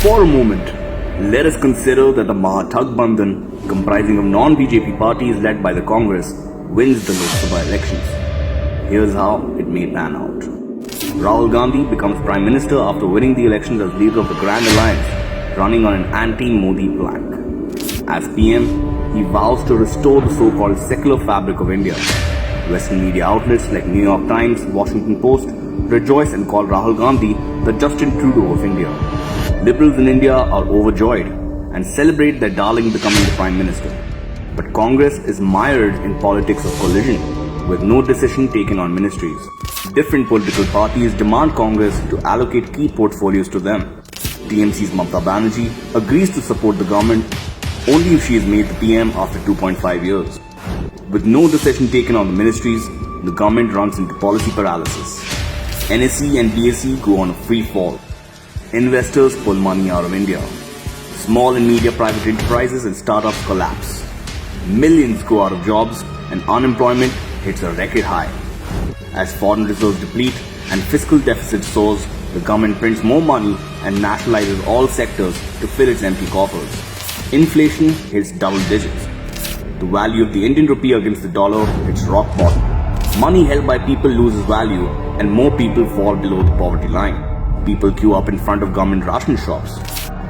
For a moment, let us consider that the Mahathakbandhan, comprising of non-BJP parties led by the Congress, wins the Lok Sabha elections. Here's how it may pan out. Rahul Gandhi becomes Prime Minister after winning the elections as leader of the Grand Alliance, running on an anti-Modi flank. As PM, he vows to restore the so-called secular fabric of India. Western media outlets like New York Times, Washington Post rejoice and call Rahul Gandhi the Justin Trudeau of India. Liberals in India are overjoyed and celebrate their darling becoming the Prime Minister. But Congress is mired in politics of collision, with no decision taken on ministries. Different political parties demand Congress to allocate key portfolios to them. TMC's Mamata Banerjee agrees to support the government only if she is made the PM after 2.5 years. With no decision taken on the ministries, the government runs into policy paralysis. NSE and BSE go on a free fall. Investors pull money out of India. Small and medium private enterprises and startups collapse. Millions go out of jobs and unemployment hits a record high. As foreign reserves deplete and fiscal deficit soars, the government prints more money and nationalizes all sectors to fill its empty coffers. Inflation hits double digits. The value of the Indian rupee against the dollar hits rock bottom. Money held by people loses value and more people fall below the poverty line. People queue up in front of government ration shops.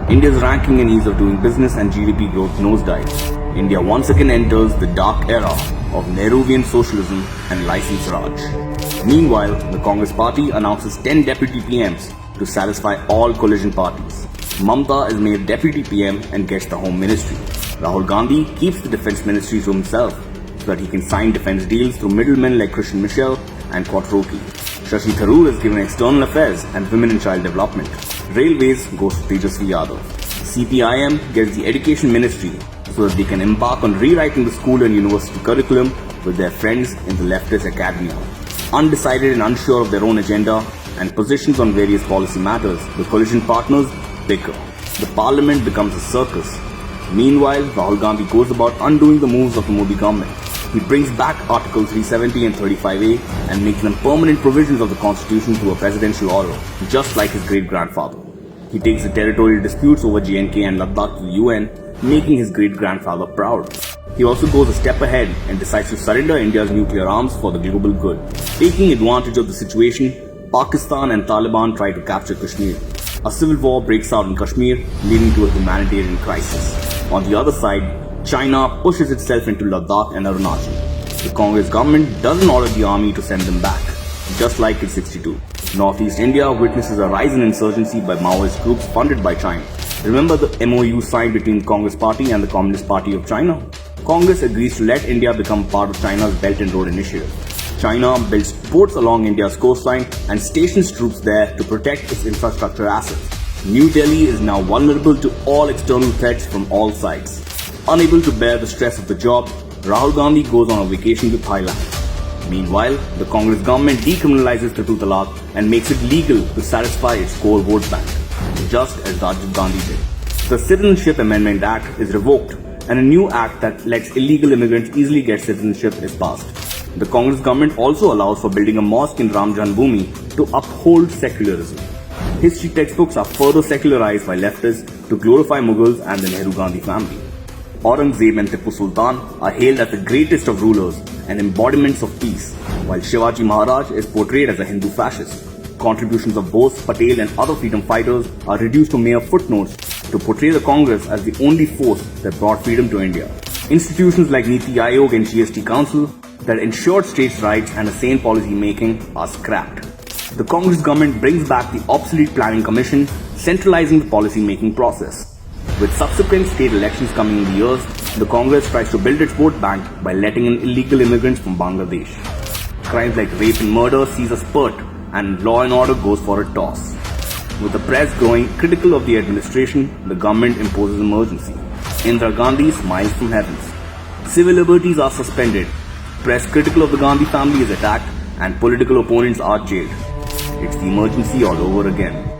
India's ranking in ease of doing business and GDP growth nosedives. India once again enters the dark era of Nehruvian socialism and license Raj. Meanwhile, the Congress party announces 10 deputy PMs to satisfy all coalition parties. Mamata is made deputy PM and gets the Home Ministry. Rahul Gandhi keeps the defense ministry to himself so that he can sign defense deals through middlemen like Christian Michel and Quattrochi. Shashi Tharoor is given external affairs and women and child development. Railways goes to Tejasvi Yadav. CPIM gets the education ministry so that they can embark on rewriting the school and university curriculum with their friends in the leftist academia. Undecided and unsure of their own agenda and positions on various policy matters, the coalition partners bicker. The parliament becomes a circus. Meanwhile, Rahul Gandhi goes about undoing the moves of the Modi government. He brings back Articles 370 and 35A and makes them permanent provisions of the constitution through a presidential order, just like his great-grandfather. He takes the territorial disputes over J&K and Ladakh to the UN, making his great-grandfather proud. He also goes a step ahead and decides to surrender India's nuclear arms for the global good. Taking advantage of the situation, Pakistan and Taliban try to capture Kashmir. A civil war breaks out in Kashmir, leading to a humanitarian crisis. On the other side, China pushes itself into Ladakh and Arunachal. The Congress government doesn't order the army to send them back, just like in '62. Northeast India witnesses a rise in insurgency by Maoist groups funded by China. Remember the MOU signed between the Congress Party and the Communist Party of China? Congress agrees to let India become part of China's Belt and Road Initiative. China builds ports along India's coastline and stations troops there to protect its infrastructure assets. New Delhi is now vulnerable to all external threats from all sides. Unable to bear the stress of the job, Rahul Gandhi goes on a vacation to Thailand. Meanwhile, the Congress government decriminalizes triple talaq and makes it legal to satisfy its core vote bank, just as Rajiv Gandhi did. The Citizenship Amendment Act is revoked and a new act that lets illegal immigrants easily get citizenship is passed. The Congress government also allows for building a mosque in Ram Janmabhoomi to uphold secularism. History textbooks are further secularized by leftists to glorify Mughals and the Nehru-Gandhi family. Aurangzeb and Tipu Sultan are hailed as the greatest of rulers and embodiments of peace, while Shivaji Maharaj is portrayed as a Hindu fascist. Contributions of Bose, Patel and other freedom fighters are reduced to mere footnotes to portray the Congress as the only force that brought freedom to India. Institutions like Niti Aayog and GST Council that ensured states' rights and a sane policy making are scrapped. The Congress government brings back the obsolete Planning Commission, centralizing the policy making process. With subsequent state elections coming in the years, the Congress tries to build its vote bank by letting in illegal immigrants from Bangladesh. Crimes like rape and murder sees a spurt and law and order goes for a toss. With the press growing critical of the administration, the government imposes emergency. Indira Gandhi smiles from heavens. Civil liberties are suspended. Press critical of the Gandhi family is attacked and political opponents are jailed. It's the emergency all over again.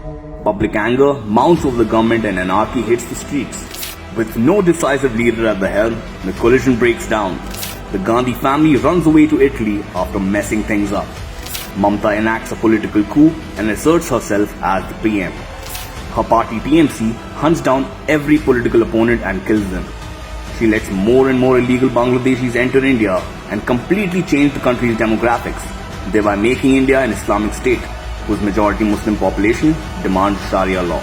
Public anger mounts over the government and anarchy hits the streets. With no decisive leader at the helm, the coalition breaks down. The Gandhi family runs away to Italy after messing things up. Mamata enacts a political coup and asserts herself as the PM. her party TMC hunts down every political opponent and kills them. She lets more and more illegal Bangladeshis enter India and completely change the country's demographics, thereby making India an Islamic state whose majority Muslim population demands Sharia law.